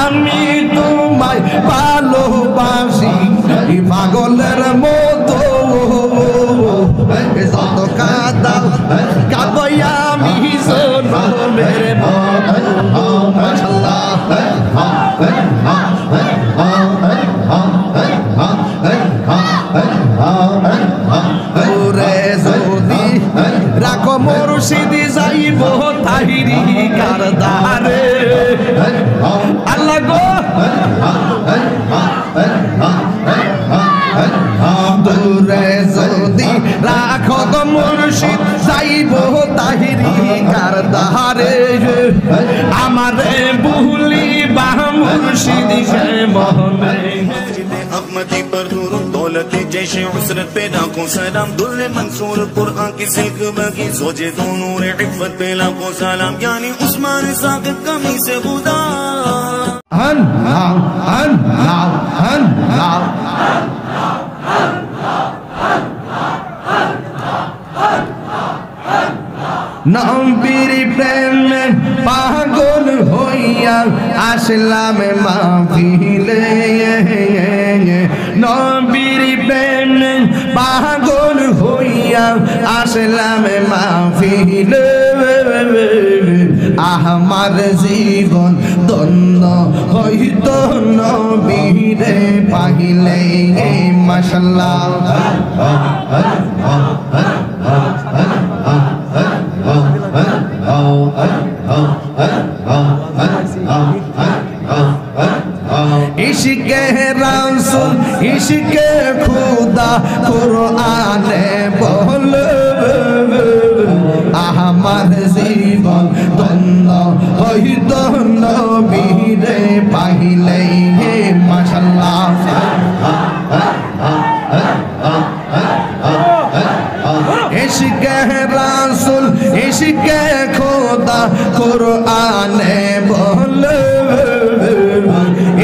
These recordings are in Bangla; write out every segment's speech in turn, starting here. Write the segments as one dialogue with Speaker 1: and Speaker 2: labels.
Speaker 1: আমি তোমায় ভালোবাসি পাগলের মতো যত কাঁদাও কাঁদবই আমি জনমের মতো মাশাআল্লাহ ওরে যদি রাখো মুর্শিদি যাইব তাহিরি কারদারে আল্লাহ গো দূরে যদি রাখো গো মুর্শিদ যাইব তাহিরি কারদারে আমারে ভুলিবা মুর্শিদি কে মহনে
Speaker 2: अहमदी पर दूर दौलत जैसे उसरत पैदा को सलाम दुल्ले मंसूर कुरान की सिल्क बगी सोचे तो नूर इफ़्फ़त पे लाखों सलाम यानी उस्मान साकिब कमी से खुदा
Speaker 1: हन नाव हन नाव हन नाव नबीर प्रेम पागल होइया আসলাম মাহফিলে নবীর প্রেম পাগল হইয়া আসলাম মাহফিলে আমার জীবন ধন্য হইতো নবীরে পাইলে মাশাআল্লাহ इश्क़े रसूल इश्क़े खुदा कुराने बोल আমার জীবন ধন্য হইতো নবীরে পাইলে মাশাআল্লাহ इश्क़े रसूल इश्क़े खुदा कुराने बोल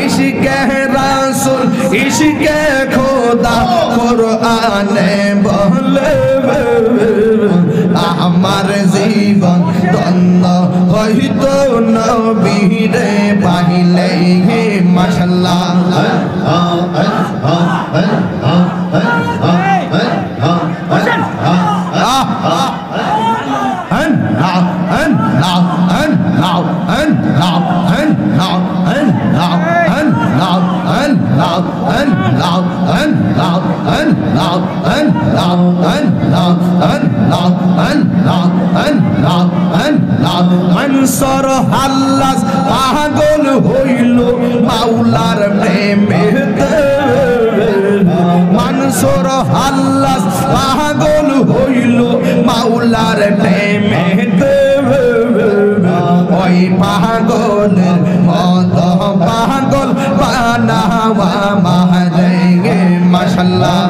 Speaker 1: इश्क़े रसूल इश्क़े खुदा कुराने बोल আমার জীবন ধন্য হইতো নবীরে পাইলে মাশাআল্লাহ মনসুর হাল্লাস পাগল হইল মাওলার প্রেমেতে মনসুর হাল্লাস পাগল হইল মাওলার প্রেমেতে ওই পাগলের মত পাগল বানাওয়া মাহরে মাশাআল্লাহ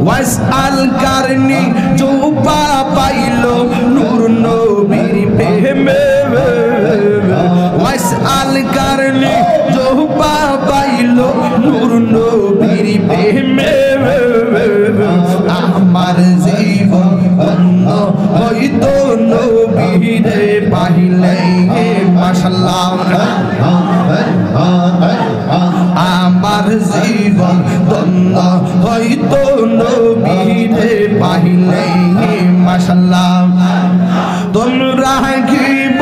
Speaker 1: ওয়াসআল করনি जो পাইলো নূর নবীর প্রেমে ওয়াসআল করনি जो পাইলো নূর নবীর প্রেমে আমার জীবন ধন্য হইতো নবীরে পাইলে মাশাআল্লাহ আমার জীবন ধন্য হইতো নবীরে পাইলে মাশাআল্লাহ তোমরা গিব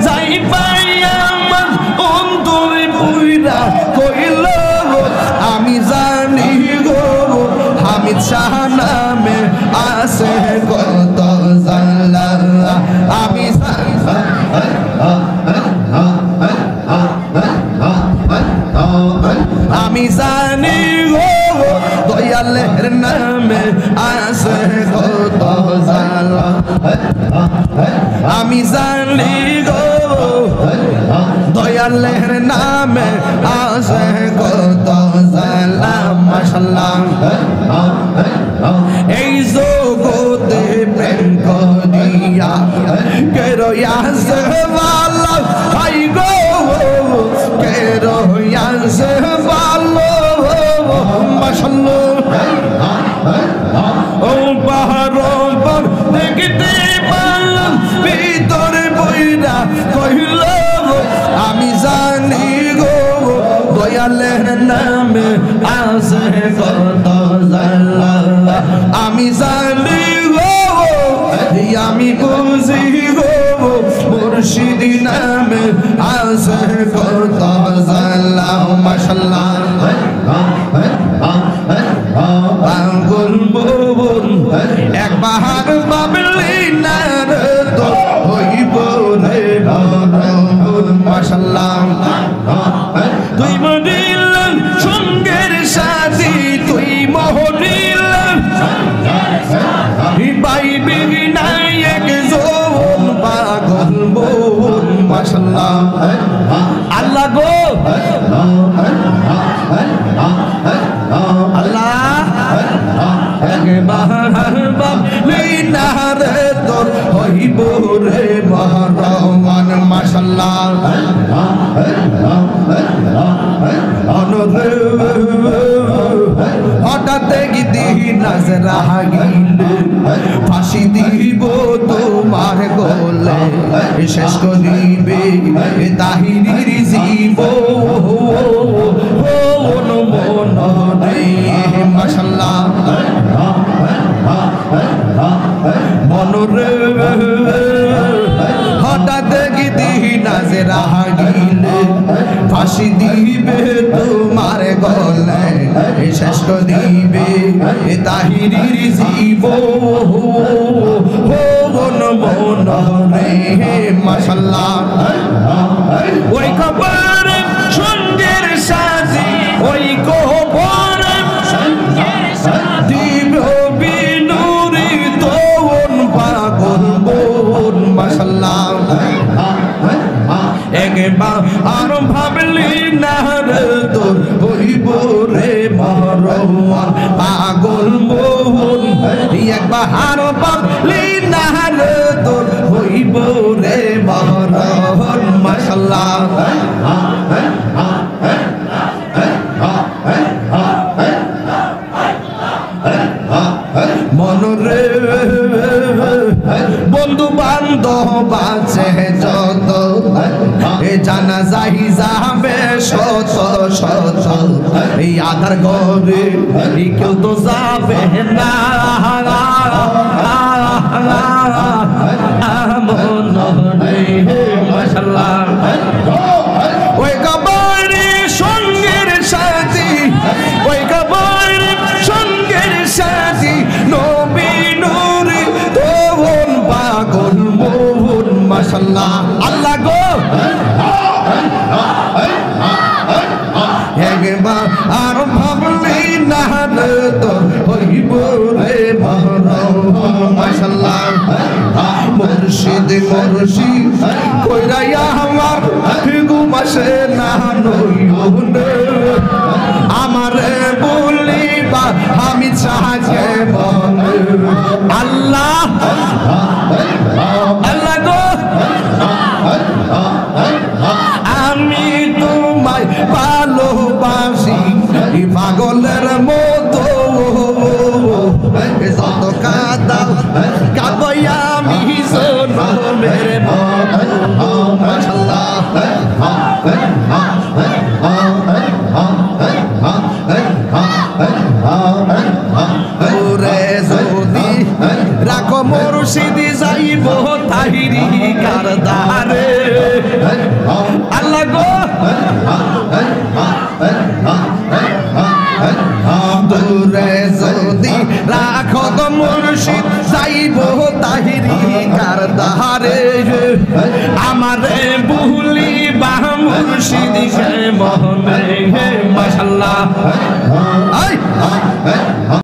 Speaker 1: যাই পাই আমার অন্তরে পুইরা কইল আমি জানি গো হামিদ শাহ নামে আছে কত জাল্লা আমি আমি জানি গো দয়ালের নামে আছে কত জালা আমি জানি গো দয়ালের নামে আছে কত জালা মাশাআল্লাহ এই জগতে প্রেম করিয়া কেরো ইয়াসে ওয়ালা হাই গো কেরো ইয়াসে ওয়ালা মাশাআল্লাহ ও পাহাড় পর দেখতে পারলাম ভিতরে বইরা নামে আছে কত জ্বালা আমি জানি গো আমি বুঝি গো মুর্শিদ নামে আছে কত জ্বালা মাশাআল্লাহ পাগল মন একবার ভাবলি না রে তো হইব রে মরণ মাশাআল্লাহ তুই মরিল সঙ্গের সাথী তুই মরিল পাইবি নায়ক জোন পাগল মন মাশাআল্লাহ আল্লাহ গো আল্লাহ একবার ভাবলি না রে তোর হইব রে মরণ মাশাআল্লাহ হঠাৎ দেখি নজরা গিলে ফাঁসি দিব তোমার গোলে শেষ করিবে তাহিরির জীবন মন রে মাশাআল্লাহ মন রে হঠাৎ দেখি নজরা গিলে ফাঁসি দিবে তোমার গলে শেষ করিবে তাহিরির জীবন মন রে মাশাআল্লাহ ওই খবর সঙ্গের সাথী ওই খবর দিব বিনুরি তোন পাগল বোন মাশাআল্লাহ একবার আর ভাবলি না রে তোর হইব রে মরণ পাগল মন একবার আর ভাবলি না রে তোর হইব রে মরণ মাশাআল্লাহ মন রে বন্ধু বান্ধব আছে যত জানা যাই যাবে শত শত এই আধার ঘরে কেউ তো যাবে না মন রে মাশাআল্লাহ ওই কবরে সঙ্গের সাথী ওই কবরে সঙ্গের সাথী নবী নূরে তোন পাগল মোহন মাশাআল্লাহ আল্লাহ গো একবার আর ভাবলি না রে তো হইব রে মরণ মাশাআল্লাহ মুর্শিদ মুর্শিদ কইরাইয়া আমার ঘুমাসে না নয়ন আমারে বলিবা আমি চাহে মনে আল্লাহ আল্লাহ গো আমি তোমায় ভালোবাসি পাগলের মতো যত কাদাও কাঁদই আমি জনমের মতো মাশাআল্লাহ ওরে যদি রাখো মুর্শিদ যাইব তাহিরি কারদারে আল্লাহ গো দূরে যদি রাখো গো মুর্শিদ যাইব তাহিরি কারদারে আমারে ভুলি বা মুর্শিদ কে মনে মাশাআল্লাহ